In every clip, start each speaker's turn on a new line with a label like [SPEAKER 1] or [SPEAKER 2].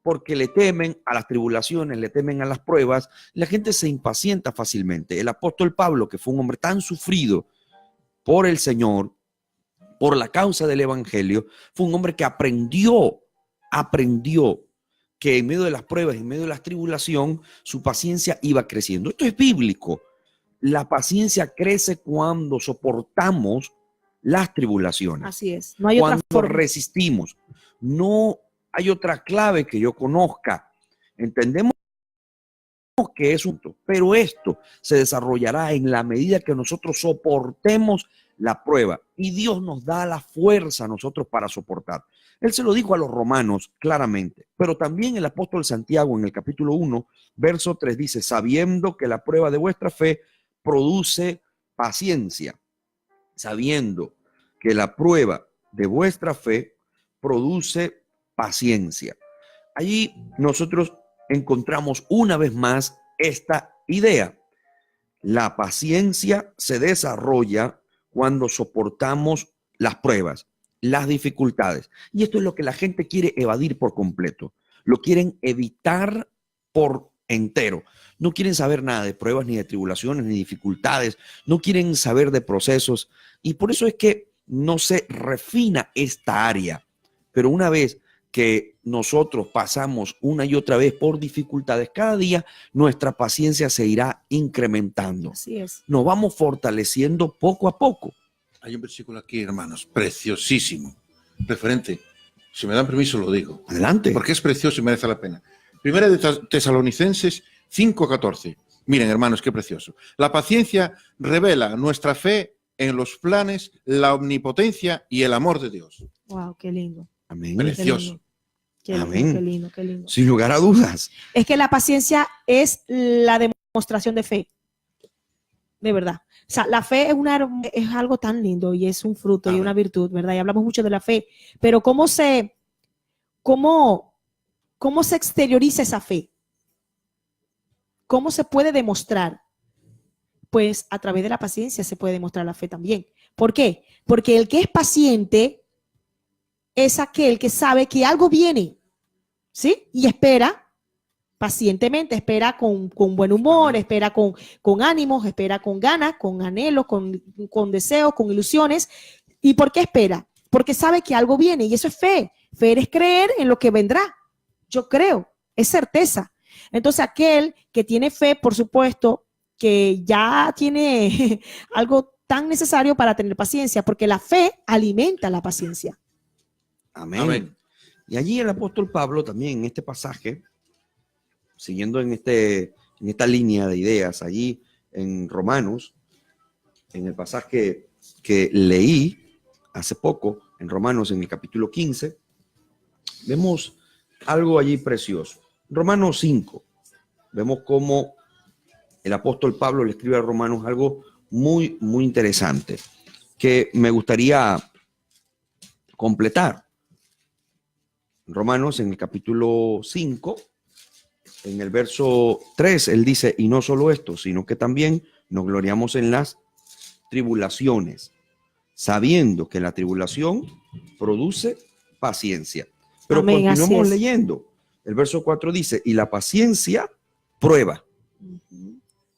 [SPEAKER 1] porque le temen a las tribulaciones, le temen a las pruebas, la gente se impacienta fácilmente. El apóstol Pablo, que fue un hombre tan sufrido por el Señor, por la causa del evangelio, fue un hombre que aprendió que en medio de las pruebas, en medio de la tribulación, su paciencia iba creciendo. Esto es bíblico. La paciencia crece cuando soportamos las tribulaciones.
[SPEAKER 2] Así es. No hay otra
[SPEAKER 1] cuando
[SPEAKER 2] forma.
[SPEAKER 1] resistimos. No hay otra clave que yo conozca. Entendemos que es un, pero esto se desarrollará en la medida que nosotros soportemos la prueba, y Dios nos da la fuerza a nosotros para soportar. Él se lo dijo a los romanos claramente, pero también el apóstol Santiago en el capítulo 1, verso 3 dice, sabiendo que la prueba de vuestra fe produce paciencia, sabiendo que la prueba de vuestra fe produce paciencia. Allí nosotros encontramos una vez más esta idea. La paciencia se desarrolla cuando soportamos las pruebas, las dificultades. Y esto es lo que la gente quiere evadir por completo. Lo quieren evitar por entero. No quieren saber nada de pruebas, ni de tribulaciones, ni dificultades. No quieren saber de procesos. Y por eso es que no se refina esta área. Pero una vez que nosotros pasamos una y otra vez por dificultades, cada día nuestra paciencia se irá incrementando.
[SPEAKER 2] Así es.
[SPEAKER 1] Nos vamos fortaleciendo poco a poco.
[SPEAKER 3] Hay un versículo aquí, hermanos, preciosísimo, referente. Si me dan permiso lo digo.
[SPEAKER 1] Adelante.
[SPEAKER 3] Porque es precioso y merece la pena. Primera de Tesalonicenses 5:14. Miren, hermanos, qué precioso. La paciencia revela nuestra fe en los planes, la omnipotencia y el amor de Dios.
[SPEAKER 2] Wow, qué lindo.
[SPEAKER 1] Amén.
[SPEAKER 3] Precioso.
[SPEAKER 2] Qué lindo,
[SPEAKER 1] Amén.
[SPEAKER 2] qué lindo, qué lindo.
[SPEAKER 1] Sin lugar a dudas.
[SPEAKER 2] Es que la paciencia es la demostración de fe. De verdad. O sea, la fe es algo tan lindo y es un fruto y una virtud, ¿verdad? Y hablamos mucho de la fe. Pero ¿cómo se exterioriza esa fe? ¿Cómo se puede demostrar? Pues a través de la paciencia se puede demostrar la fe también. ¿Por qué? Porque el que es paciente es aquel que sabe que algo viene, ¿sí? Y espera pacientemente, espera con buen humor, espera con ánimos, espera con ganas, con anhelos, con deseos, con ilusiones. ¿Y por qué espera? Porque sabe que algo viene y eso es fe. Fe es creer en lo que vendrá. Yo creo, es certeza. Entonces aquel que tiene fe, por supuesto, que ya tiene algo tan necesario para tener paciencia, porque la fe alimenta la paciencia.
[SPEAKER 1] Amén.
[SPEAKER 3] Amén.
[SPEAKER 1] Y allí el apóstol Pablo también en este pasaje, siguiendo en esta línea de ideas, allí en Romanos, en el pasaje que leí hace poco, en Romanos en el capítulo 15, vemos algo allí precioso. Romanos 5, vemos cómo el apóstol Pablo le escribe a Romanos algo muy, muy interesante que me gustaría completar. Romanos en el capítulo 5, en el verso 3, él dice, y no solo esto, sino que también nos gloriamos en las tribulaciones, sabiendo que la tribulación produce paciencia. Pero
[SPEAKER 2] Amén,
[SPEAKER 1] continuemos
[SPEAKER 2] así es.
[SPEAKER 1] leyendo. El verso 4 dice, y la paciencia prueba.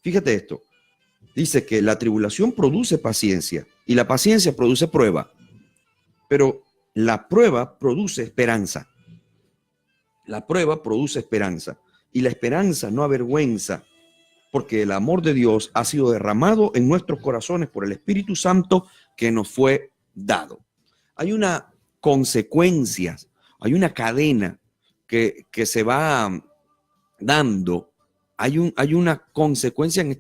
[SPEAKER 1] Fíjate esto. Dice que la tribulación produce paciencia y la paciencia produce prueba. Pero la prueba produce esperanza. La prueba produce esperanza. Y la esperanza no avergüenza, porque el amor de Dios ha sido derramado en nuestros corazones por el Espíritu Santo que nos fue dado. Hay una consecuencia, hay una cadena que se va dando. Hay una consecuencia en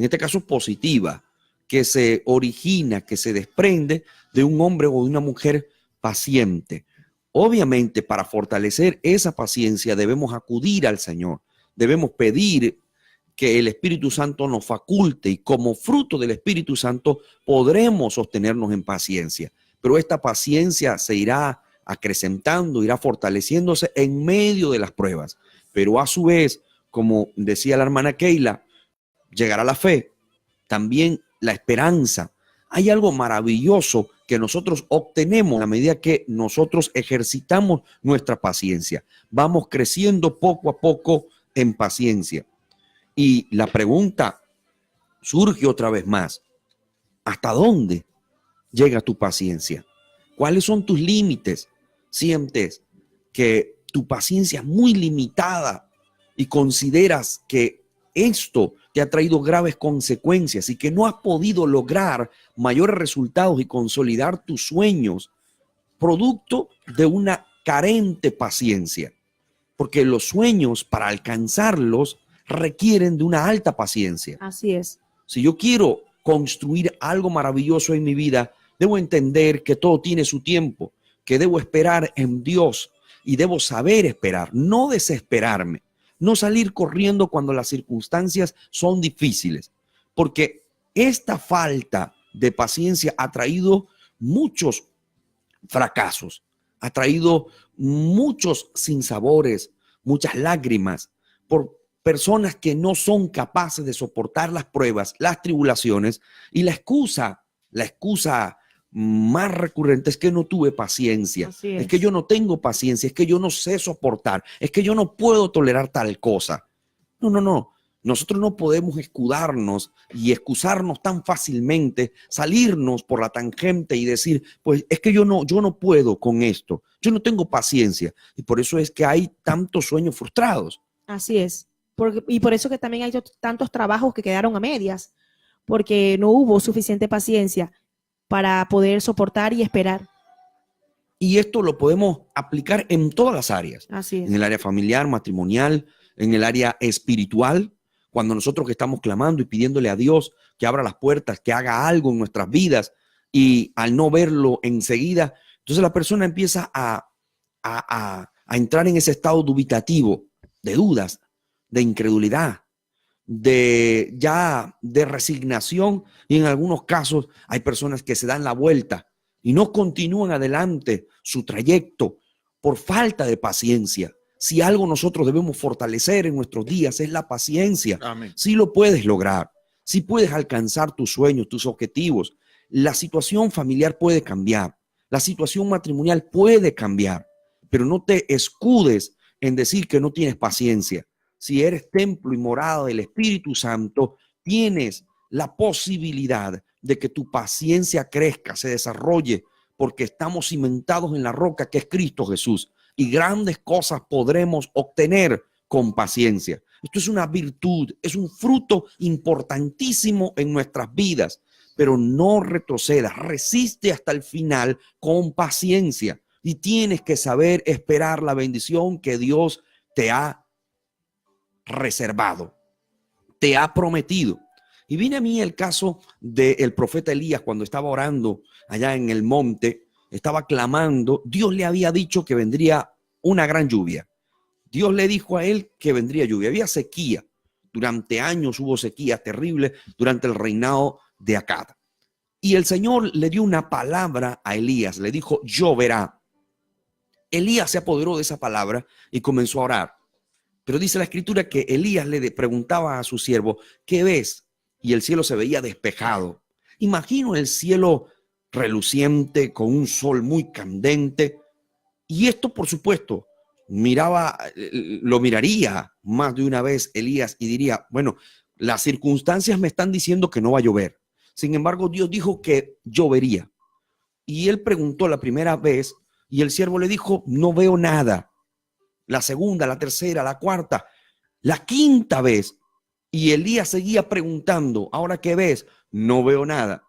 [SPEAKER 1] este caso positiva, que se origina, que se desprende de un hombre o de una mujer paciente. Obviamente, para fortalecer esa paciencia debemos acudir al Señor, debemos pedir que el Espíritu Santo nos faculte y como fruto del Espíritu Santo podremos sostenernos en paciencia. Pero esta paciencia se irá acrecentando, irá fortaleciéndose en medio de las pruebas. Pero a su vez, como decía la hermana Keila, llegará la fe, también la esperanza Hay algo maravilloso que nosotros obtenemos a medida que nosotros ejercitamos nuestra paciencia. Vamos creciendo poco a poco en paciencia. Y la pregunta surge otra vez más. ¿Hasta dónde llega tu paciencia? ¿Cuáles son tus límites? ¿Sientes que tu paciencia es muy limitada y consideras que esto te ha traído graves consecuencias y que no has podido lograr mayores resultados y consolidar tus sueños, producto de una carente paciencia? Porque los sueños, para alcanzarlos, requieren de una alta paciencia.
[SPEAKER 2] Así es.
[SPEAKER 1] Si yo quiero construir algo maravilloso en mi vida, debo entender que todo tiene su tiempo, que debo esperar en Dios y debo saber esperar, no desesperarme, no salir corriendo cuando las circunstancias son difíciles, porque esta falta de paciencia ha traído muchos fracasos, ha traído muchos sinsabores, muchas lágrimas por personas que no son capaces de soportar las pruebas, las tribulaciones, y la excusa más recurrente es que no tuve paciencia, es que yo no tengo paciencia, es que yo no sé soportar, es que yo no puedo tolerar tal cosa. No. Nosotros no podemos escudarnos y excusarnos tan fácilmente, salirnos por la tangente y decir, pues es que yo no puedo con esto, yo no tengo paciencia. Y por eso es que hay tantos sueños frustrados.
[SPEAKER 2] Así es. Y por eso que también hay tantos trabajos que quedaron a medias, porque no hubo suficiente paciencia para poder soportar y esperar.
[SPEAKER 1] Y esto lo podemos aplicar en todas las áreas.
[SPEAKER 2] Así es.
[SPEAKER 1] En el área familiar, matrimonial, en el área espiritual. Cuando nosotros que estamos clamando y pidiéndole a Dios que abra las puertas, que haga algo en nuestras vidas, y al no verlo enseguida, entonces la persona empieza a entrar en ese estado dubitativo, de dudas, de incredulidad, de resignación, y en algunos casos hay personas que se dan la vuelta y no continúan adelante su trayecto por falta de paciencia. Si algo nosotros debemos fortalecer en nuestros días es la paciencia.
[SPEAKER 3] Amén.
[SPEAKER 1] Si lo puedes lograr, si puedes alcanzar tus sueños, tus objetivos, la situación familiar puede cambiar, la situación matrimonial puede cambiar, pero no te escudes en decir que no tienes paciencia. Si eres templo y morada del Espíritu Santo, tienes la posibilidad de que tu paciencia crezca, se desarrolle, porque estamos cimentados en la roca que es Cristo Jesús. Y grandes cosas podremos obtener con paciencia. Esto es una virtud, es un fruto importantísimo en nuestras vidas, pero no retrocedas, resiste hasta el final con paciencia y tienes que saber esperar la bendición que Dios te ha reservado, te ha prometido. Y viene a mí el caso del profeta Elías cuando estaba orando allá en el monte. Estaba clamando, Dios le había dicho que vendría una gran lluvia. Dios le dijo a él que vendría lluvia. Había sequía. Durante años hubo sequía terrible durante el reinado de Acab. Y el Señor le dio una palabra a Elías. Le dijo, lloverá. Elías se apoderó de esa palabra y comenzó a orar. Pero dice la escritura que Elías le preguntaba a su siervo, ¿qué ves? Y el cielo se veía despejado. Imagino el cielo reluciente, con un sol muy candente. Y esto, por supuesto, lo miraría más de una vez Elías y diría, bueno, las circunstancias me están diciendo que no va a llover. Sin embargo, Dios dijo que llovería. Y él preguntó la primera vez y el siervo le dijo, no veo nada. La segunda, la tercera, la cuarta, la quinta vez. Y Elías seguía preguntando, ¿ahora qué ves? No veo nada.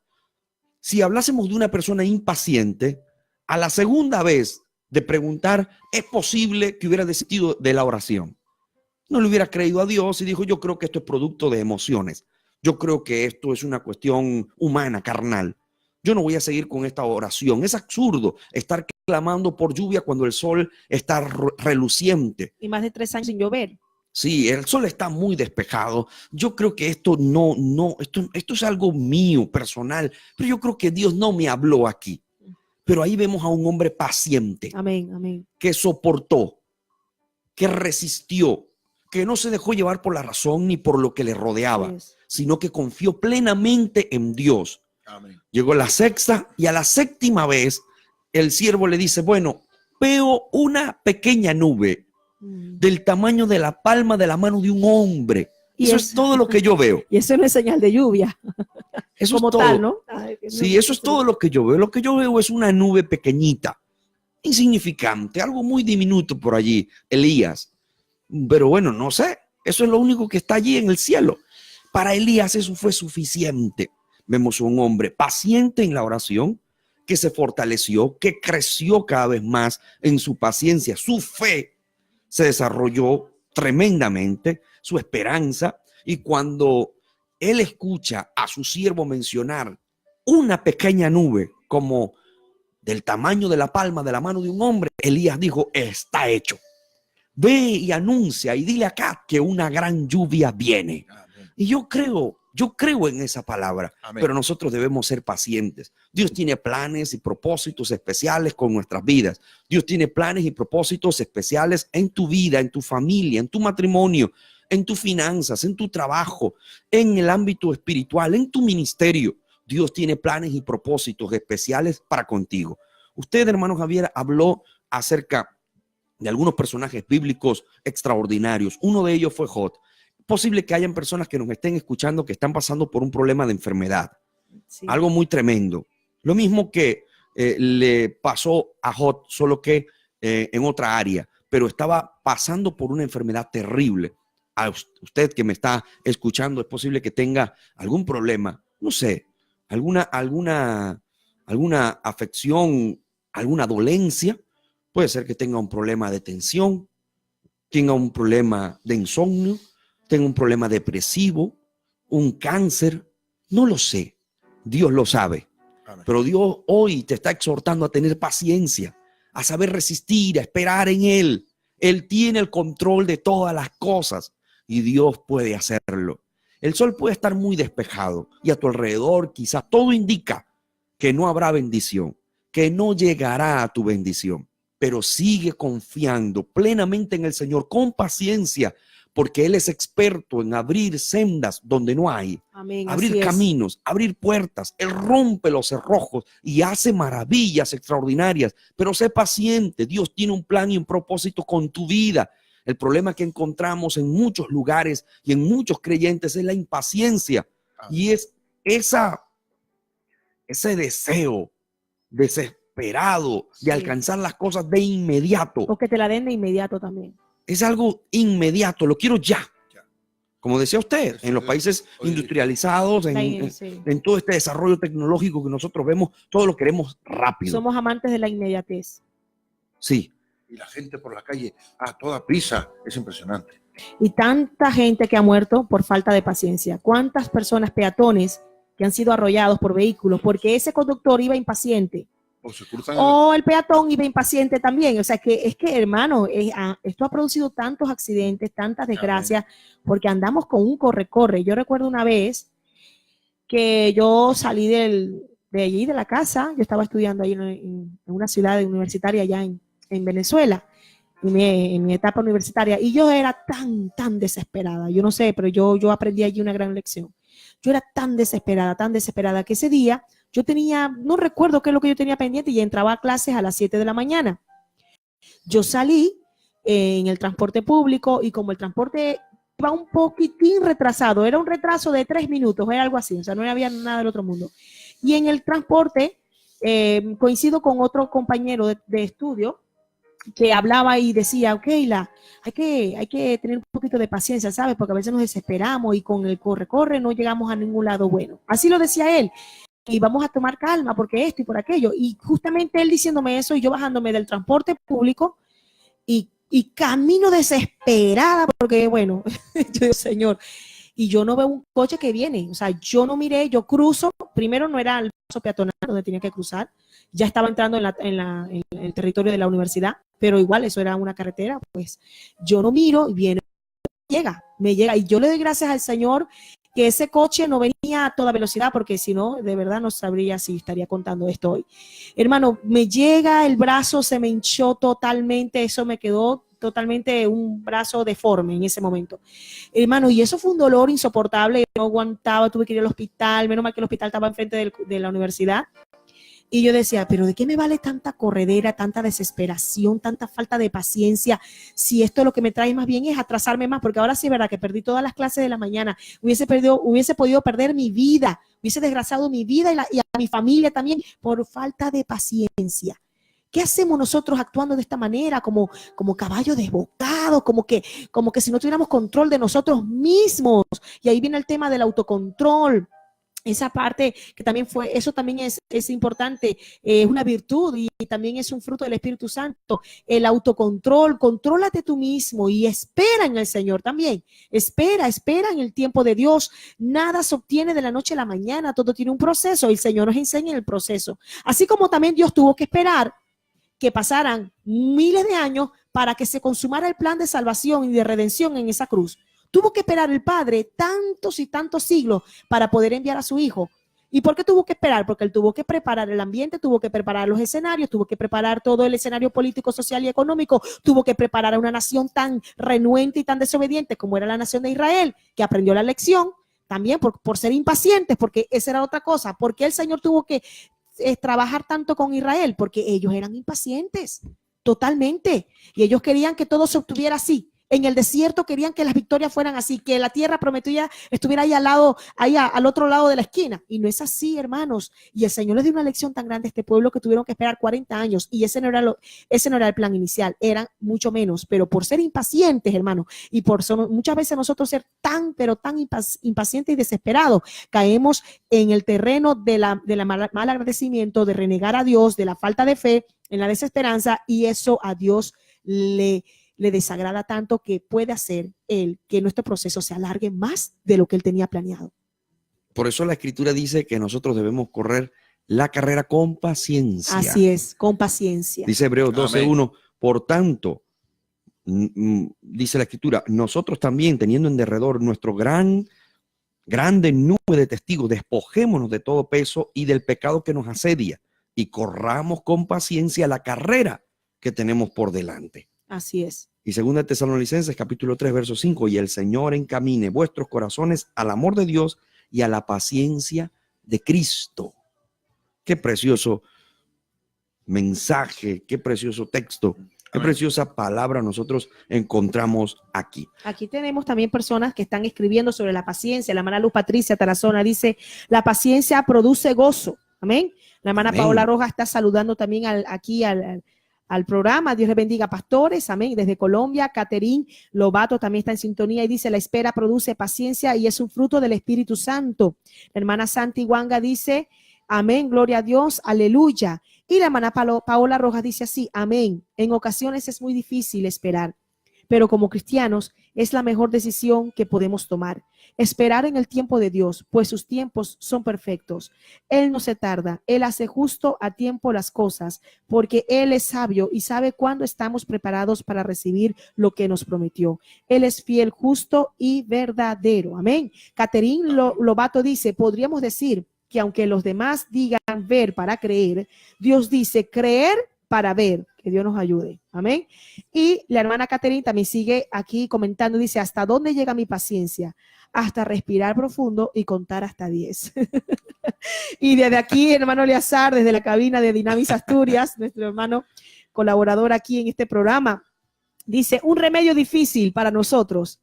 [SPEAKER 1] Si hablásemos de una persona impaciente, a la segunda vez de preguntar, es posible que hubiera desistido de la oración. No le hubiera creído a Dios y dijo, yo creo que esto es producto de emociones. Yo creo que esto es una cuestión humana, carnal. Yo no voy a seguir con esta oración. Es absurdo estar clamando por lluvia cuando el sol está reluciente.
[SPEAKER 2] Y más de 3 años sin llover.
[SPEAKER 1] Sí, el sol está muy despejado. Yo creo que esto esto es algo mío, personal, pero yo creo que Dios no me habló aquí. Pero ahí vemos a un hombre paciente.
[SPEAKER 2] Amén, amén.
[SPEAKER 1] Que soportó, que resistió, que no se dejó llevar por la razón ni por lo que le rodeaba, sino que confió plenamente en Dios.
[SPEAKER 3] Amén.
[SPEAKER 1] Llegó la sexta y a la séptima vez el siervo le dice, bueno, veo una pequeña nube del tamaño de la palma de la mano de un hombre.
[SPEAKER 2] Y
[SPEAKER 1] Eso es todo lo que yo veo.
[SPEAKER 2] Y eso no es señal de lluvia.
[SPEAKER 1] Eso
[SPEAKER 2] como
[SPEAKER 1] es todo.
[SPEAKER 2] tal, ¿no?
[SPEAKER 1] Sí, eso es todo lo que yo veo. Lo que yo veo es una nube pequeñita, insignificante, algo muy diminuto por allí, Elías. Pero bueno, no sé, eso es lo único que está allí en el cielo. Para Elías eso fue suficiente. Vemos a un hombre paciente en la oración, que se fortaleció, que creció cada vez más en su paciencia. Su fe se desarrolló tremendamente, su esperanza, y cuando él escucha a su siervo mencionar una pequeña nube como del tamaño de la palma de la mano de un hombre, Elías dijo, está hecho. Ve y anuncia y dile acá que una gran lluvia viene.
[SPEAKER 3] Amén.
[SPEAKER 1] Y yo creo en esa palabra,
[SPEAKER 3] Amén.
[SPEAKER 1] pero nosotros debemos ser pacientes. Dios tiene planes y propósitos especiales con nuestras vidas. Dios tiene planes y propósitos especiales en tu vida, en tu familia, en tu matrimonio, en tus finanzas, en tu trabajo, en el ámbito espiritual, en tu ministerio. Dios tiene planes y propósitos especiales para contigo. Usted, hermano Javier, habló acerca de algunos personajes bíblicos extraordinarios. Uno de ellos fue Job. Posible que hayan personas que nos estén escuchando que están pasando por un problema de enfermedad,
[SPEAKER 2] Sí.
[SPEAKER 1] algo muy tremendo. Lo mismo que le pasó a Job, solo que en otra área, pero estaba pasando por una enfermedad terrible. A usted que me está escuchando, es posible que tenga algún problema, no sé, alguna afección, alguna dolencia. Puede ser que tenga un problema de tensión, tenga un problema de insomnio, tenga un problema depresivo, un cáncer, no lo sé. Dios lo sabe.
[SPEAKER 3] Amén.
[SPEAKER 1] Pero Dios hoy te está exhortando a tener paciencia, a saber resistir, a esperar en Él. Él tiene el control de todas las cosas y Dios puede hacerlo. El sol puede estar muy despejado y a tu alrededor quizás todo indica que no habrá bendición, que no llegará a tu bendición. Pero sigue confiando plenamente en el Señor con paciencia, porque Él es experto en abrir sendas donde no hay,
[SPEAKER 2] Amén,
[SPEAKER 1] abrir
[SPEAKER 2] así es.
[SPEAKER 1] caminos, abrir puertas. Él rompe los cerrojos y hace maravillas extraordinarias. Pero sé paciente, Dios tiene un plan y un propósito con tu vida. El problema que encontramos en muchos lugares y en muchos creyentes es la impaciencia. Y es ese deseo desesperado de
[SPEAKER 2] Sí.
[SPEAKER 1] alcanzar las cosas de inmediato.
[SPEAKER 2] O que te la den de inmediato también.
[SPEAKER 1] Es algo inmediato, lo quiero ya. Como decía usted, en los países
[SPEAKER 3] Oye,
[SPEAKER 1] industrializados,
[SPEAKER 2] Sí.
[SPEAKER 1] en todo este desarrollo tecnológico que nosotros vemos, todo lo queremos rápido.
[SPEAKER 2] Somos amantes de la inmediatez.
[SPEAKER 1] Sí,
[SPEAKER 3] y la gente por la calle a toda prisa. Es impresionante.
[SPEAKER 2] Y tanta gente que ha muerto por falta de paciencia. ¿Cuántas personas peatones que han sido arrollados por vehículos porque ese conductor iba impaciente?
[SPEAKER 3] O se cruzan.
[SPEAKER 2] O el peatón iba impaciente también. O sea, es que hermano, esto ha producido tantos accidentes, tantas desgracias, porque andamos con un corre-corre. Yo recuerdo una vez que yo salí de allí, de la casa. Yo estaba estudiando ahí en una ciudad universitaria allá en Venezuela, en mi etapa universitaria, y yo era tan desesperada. Yo no sé, pero yo aprendí allí una gran lección. Yo era tan desesperada que ese día yo tenía, no recuerdo qué es lo que yo tenía pendiente, y entraba a clases a las 7 de la mañana. Yo salí en el transporte público y como el transporte iba un poquitín retrasado, era un retraso de 3 minutos, era algo así, o sea, no había nada del otro mundo. Y en el transporte coincido con otro compañero de estudio que hablaba y decía, ok, hay que tener un poquito de paciencia, ¿sabes? Porque a veces nos desesperamos y con el corre no llegamos a ningún lado bueno. Así lo decía él. Y vamos a tomar calma porque esto y por aquello. Y justamente él diciéndome eso y yo bajándome del transporte público y camino desesperada porque, bueno, yo digo, Señor, y yo no veo un coche que viene. O sea, yo no miré, yo cruzo. Primero no era el paso peatonal donde tenía que cruzar. Ya estaba entrando en el territorio de la universidad, pero igual eso era una carretera. Pues yo no miro y viene, me llega. Y yo le doy gracias al Señor que ese coche no venía a toda velocidad, porque si no, de verdad no sabría si estaría contando esto hoy. Hermano, me llega el brazo, se me hinchó totalmente, eso me quedó totalmente un brazo deforme en ese momento. Hermano, y eso fue un dolor insoportable, no aguantaba, tuve que ir al hospital, menos mal que el hospital estaba enfrente de la universidad. Y yo decía, pero ¿de qué me vale tanta corredera, tanta desesperación, tanta falta de paciencia? Si esto lo que me trae más bien es atrasarme más, porque ahora sí es verdad que perdí todas las clases de la mañana, hubiese podido perder mi vida, hubiese desgraciado mi vida y a mi familia también por falta de paciencia. ¿Qué hacemos nosotros actuando de esta manera, como caballo desbocado, como que si no tuviéramos control de nosotros mismos? Y ahí viene el tema del autocontrol. Esa parte que también eso también es importante, es una virtud y también es un fruto del Espíritu Santo. El autocontrol, contrólate tú mismo y espera en el Señor también. Espera en el tiempo de Dios. Nada se obtiene de la noche a la mañana, todo tiene un proceso y el Señor nos enseña el proceso. Así como también Dios tuvo que esperar que pasaran miles de años para que se consumara el plan de salvación y de redención en esa cruz. Tuvo que esperar el Padre tantos y tantos siglos para poder enviar a su Hijo. ¿Y por qué tuvo que esperar? Porque él tuvo que preparar el ambiente, tuvo que preparar los escenarios, tuvo que preparar todo el escenario político, social y económico, tuvo que preparar a una nación tan renuente y tan desobediente como era la nación de Israel, que aprendió la lección, también por ser impacientes, porque esa era otra cosa. ¿Por qué el Señor tuvo que trabajar tanto con Israel? Porque ellos eran impacientes, totalmente, y ellos querían que todo se obtuviera así. En el desierto querían que las victorias fueran así, que la tierra prometida estuviera ahí al otro lado de la esquina. Y no es así, hermanos. Y el Señor les dio una lección tan grande a este pueblo que tuvieron que esperar 40 años. Y ese no era el plan inicial, eran mucho menos. Pero por ser impacientes, hermanos, y muchas veces nosotros ser pero tan impacientes y desesperados, caemos en el terreno de la mal agradecimiento, de renegar a Dios, de la falta de fe, en la desesperanza, y eso a Dios le desagrada tanto que puede hacer que nuestro proceso se alargue más de lo que él tenía planeado.
[SPEAKER 1] Por eso la Escritura dice que nosotros debemos correr la carrera con paciencia.
[SPEAKER 2] Así es, con paciencia.
[SPEAKER 1] Dice Hebreos 12:1, por tanto, dice la Escritura, nosotros también, teniendo en derredor nuestro grande nube de testigos, despojémonos de todo peso y del pecado que nos asedia y corramos con paciencia la carrera que tenemos por delante.
[SPEAKER 2] Así es.
[SPEAKER 1] Y 2 Tesalonicenses capítulo 3 verso 5, y el Señor encamine vuestros corazones al amor de Dios y a la paciencia de Cristo. Qué precioso mensaje, qué precioso texto, qué preciosa palabra nosotros encontramos aquí.
[SPEAKER 2] Aquí tenemos también personas que están escribiendo sobre la paciencia. La hermana Luz Patricia Tarazona dice, la paciencia produce gozo. Amén. La hermana Paola Rojas está saludando también aquí al programa. Dios les bendiga, pastores, amén. Desde Colombia, Caterín Lobato también está en sintonía y dice, la espera produce paciencia y es un fruto del Espíritu Santo. La hermana Santi Wanga dice, amén, gloria a Dios, aleluya. Y la hermana Paola Rojas dice así, amén. En ocasiones es muy difícil esperar, pero como cristianos es la mejor decisión que podemos tomar. Esperar en el tiempo de Dios, pues sus tiempos son perfectos. Él no se tarda, Él hace justo a tiempo las cosas, porque Él es sabio y sabe cuándo estamos preparados para recibir lo que nos prometió. Él es fiel, justo y verdadero. Amén. Caterín Lobato dice, podríamos decir que aunque los demás digan ver para creer, Dios dice creer para ver. Que Dios nos ayude. Amén. Y la hermana Caterín también sigue aquí comentando, dice, ¿hasta dónde llega mi paciencia? Hasta respirar profundo y contar hasta 10. Y desde aquí, hermano Eleazar, desde la cabina de Dinamis Asturias, nuestro hermano colaborador aquí en este programa, dice, un remedio difícil para nosotros,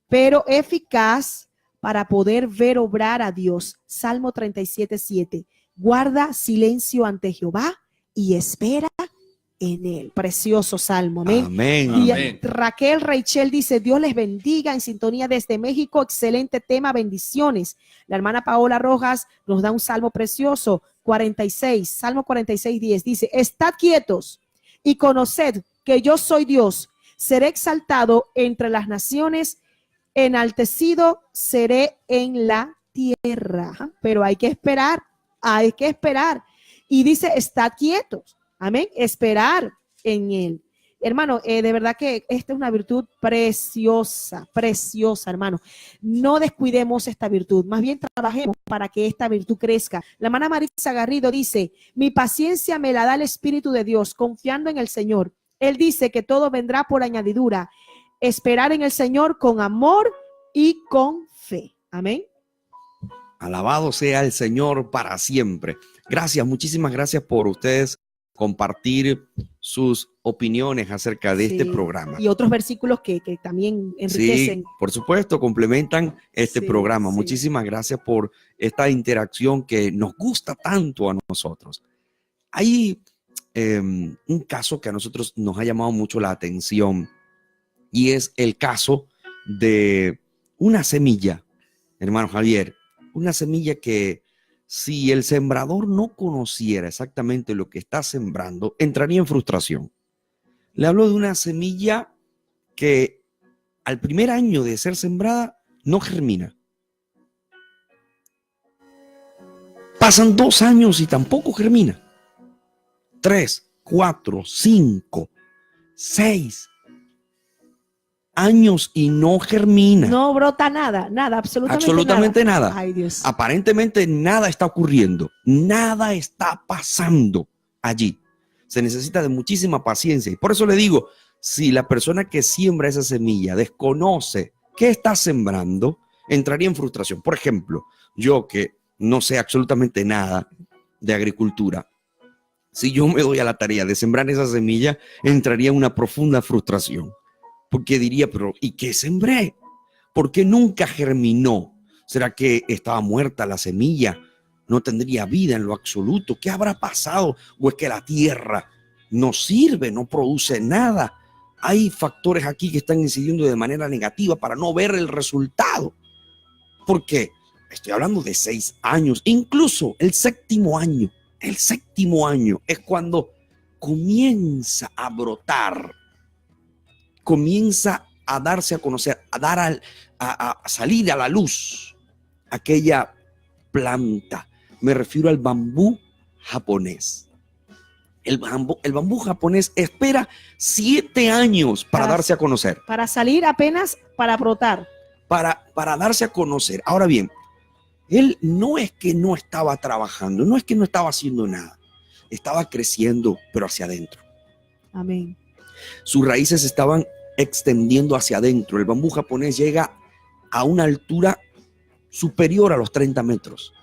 [SPEAKER 2] pero eficaz para poder ver obrar a Dios. Salmo 37:7. Guarda silencio ante Jehová y espera en él. Precioso salmo. Amén.
[SPEAKER 1] Amén.
[SPEAKER 2] Y
[SPEAKER 3] Amén.
[SPEAKER 2] Raquel Rachel dice, Dios les bendiga, en sintonía desde México. Excelente tema, bendiciones. La hermana Paola Rojas nos da un salmo precioso, 46, Salmo 46:10. Dice, estad quietos y conoced que yo soy Dios. Seré exaltado entre las naciones, enaltecido seré en la tierra. Pero hay que esperar, hay que esperar. Y dice, estad quietos. Amén, esperar en él. Hermano, de verdad que esta es una virtud preciosa, preciosa, hermano. No descuidemos esta virtud, más bien trabajemos para que esta virtud crezca. La hermana Marisa Garrido dice, mi paciencia me la da el Espíritu de Dios, confiando en el Señor. Él dice que todo vendrá por añadidura. Esperar en el Señor con amor y con fe. Amén.
[SPEAKER 1] Alabado sea el Señor para siempre. Gracias, muchísimas gracias por ustedes compartir sus opiniones acerca de este programa.
[SPEAKER 2] Y otros versículos que también enriquecen.
[SPEAKER 1] Sí, por supuesto, complementan este programa.
[SPEAKER 2] Sí.
[SPEAKER 1] Muchísimas gracias por esta interacción que nos gusta tanto a nosotros. Hay un caso que a nosotros nos ha llamado mucho la atención y es el caso de una semilla, hermano Javier, una semilla que si el sembrador no conociera exactamente lo que está sembrando, entraría en frustración. Le hablo de una semilla que al primer año de ser sembrada no germina. Pasan 2 años y tampoco germina. 3, 4, 5, 6 años y no germina.
[SPEAKER 2] No brota nada, absolutamente
[SPEAKER 1] nada.
[SPEAKER 2] Ay, Dios.
[SPEAKER 1] Aparentemente nada está ocurriendo, nada está pasando allí. Se necesita de muchísima paciencia y por eso le digo, si la persona que siembra esa semilla desconoce qué está sembrando, entraría en frustración. Por ejemplo, yo que no sé absolutamente nada de agricultura, si yo me doy a la tarea de sembrar esa semilla, entraría en una profunda frustración. Porque diría, pero ¿y qué sembré? ¿Por qué nunca germinó? ¿Será que estaba muerta la semilla? ¿No tendría vida en lo absoluto? ¿Qué habrá pasado? ¿O es que la tierra no sirve, no produce nada? Hay factores aquí que están incidiendo de manera negativa para no ver el resultado. ¿Por qué? Estoy hablando de 6 años, incluso el séptimo año. El séptimo año es cuando comienza a brotar, comienza a darse a conocer, a salir a la luz aquella planta. Me refiero al bambú japonés. El bambú japonés espera 7 años para darse a conocer.
[SPEAKER 2] Para salir apenas, para brotar.
[SPEAKER 1] Para darse a conocer. Ahora bien, él no es que no estaba trabajando, no es que no estaba haciendo nada. Estaba creciendo, pero hacia adentro.
[SPEAKER 2] Amén.
[SPEAKER 1] Sus raíces estaban extendiendo hacia adentro. El bambú japonés llega a una altura superior a los 30 metros.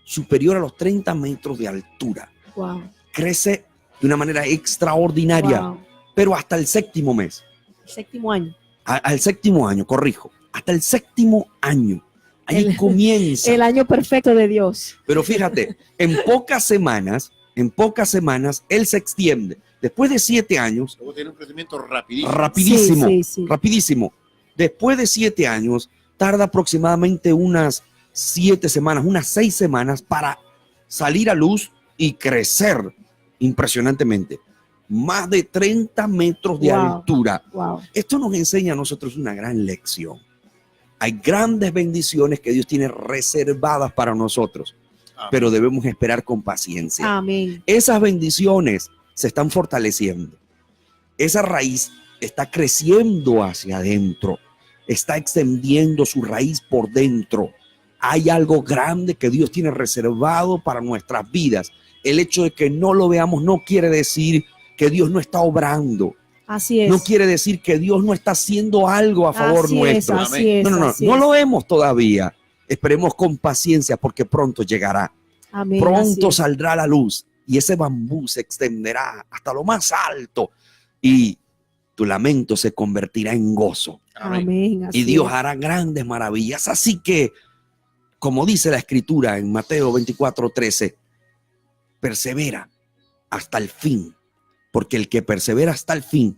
[SPEAKER 1] Superior a los 30 metros de altura.
[SPEAKER 2] Wow.
[SPEAKER 1] Crece de una manera extraordinaria,
[SPEAKER 2] Wow.
[SPEAKER 1] pero hasta el séptimo mes.
[SPEAKER 2] Séptimo año.
[SPEAKER 1] Al séptimo año, corrijo. Hasta el séptimo año. Ahí comienza.
[SPEAKER 2] El año perfecto de Dios.
[SPEAKER 1] Pero fíjate, en pocas semanas, él se extiende. Después de 7 años.
[SPEAKER 3] Luego tiene un crecimiento rapidísimo.
[SPEAKER 1] Rapidísimo. Después de 7 años, tarda aproximadamente unas 7 semanas, unas 6 semanas para salir a luz y crecer impresionantemente. Más de 30 metros de altura.
[SPEAKER 2] Wow.
[SPEAKER 1] Esto nos enseña a nosotros una gran lección. Hay grandes bendiciones que Dios tiene reservadas para nosotros, pero debemos esperar con paciencia.
[SPEAKER 2] Amén.
[SPEAKER 1] Esas bendiciones se están fortaleciendo. Esa raíz está creciendo hacia adentro, está extendiendo su raíz por dentro. Hay algo grande que Dios tiene reservado para nuestras vidas. El hecho de que no lo veamos no quiere decir que Dios no está obrando.
[SPEAKER 2] Así es.
[SPEAKER 1] No quiere decir que Dios no está haciendo algo a favor nuestro. No lo vemos todavía. Esperemos con paciencia porque pronto llegará.
[SPEAKER 2] Amén.
[SPEAKER 1] Pronto saldrá la luz y ese bambú se extenderá hasta lo más alto y tu lamento se convertirá en gozo.
[SPEAKER 2] Amén.
[SPEAKER 1] Y Dios hará grandes maravillas. Así que, como dice la Escritura en Mateo 24:13, persevera hasta el fin, porque el que persevera hasta el fin,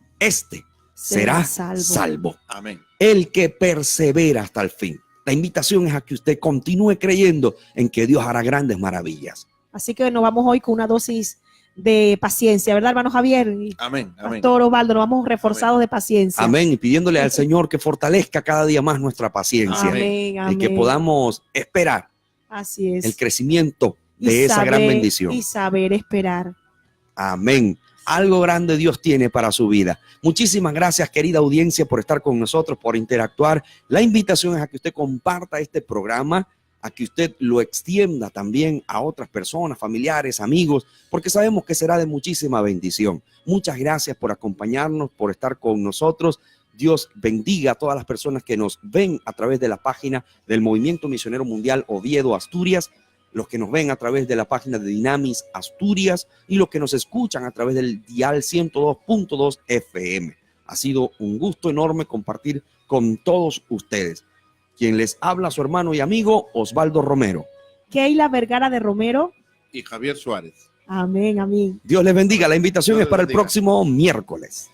[SPEAKER 1] será salvo.
[SPEAKER 3] Amén.
[SPEAKER 1] El que persevera hasta el fin. La invitación es a que usted continúe creyendo en que Dios hará grandes maravillas.
[SPEAKER 2] Así que nos vamos hoy con una dosis de paciencia, ¿verdad, hermano Javier?
[SPEAKER 3] Amén.
[SPEAKER 2] Pastor Osvaldo, nos vamos reforzados de paciencia.
[SPEAKER 1] Amén. Y pidiéndole al Señor que fortalezca cada día más nuestra paciencia.
[SPEAKER 2] Amén.
[SPEAKER 1] Y que podamos esperar el crecimiento de esa gran bendición.
[SPEAKER 2] Y saber esperar.
[SPEAKER 1] Amén. Algo grande Dios tiene para su vida. Muchísimas gracias, querida audiencia, por estar con nosotros, por interactuar. La invitación es a que usted comparta este programa a que usted lo extienda también a otras personas, familiares, amigos, porque sabemos que será de muchísima bendición. Muchas gracias por acompañarnos, por estar con nosotros. Dios bendiga a todas las personas que nos ven a través de la página del Movimiento Misionero Mundial Oviedo, Asturias, los que nos ven a través de la página de Dynamis Asturias y los que nos escuchan a través del dial 102.2 FM. Ha sido un gusto enorme compartir con todos ustedes. Quien les habla, su hermano y amigo Osvaldo Romero.
[SPEAKER 2] Keila Vergara de Romero.
[SPEAKER 3] Y Javier Suárez.
[SPEAKER 2] Amén, amén.
[SPEAKER 1] Dios les bendiga. La invitación
[SPEAKER 3] Dios
[SPEAKER 1] es para
[SPEAKER 3] les
[SPEAKER 1] el
[SPEAKER 3] bendiga.
[SPEAKER 1] próximo miércoles.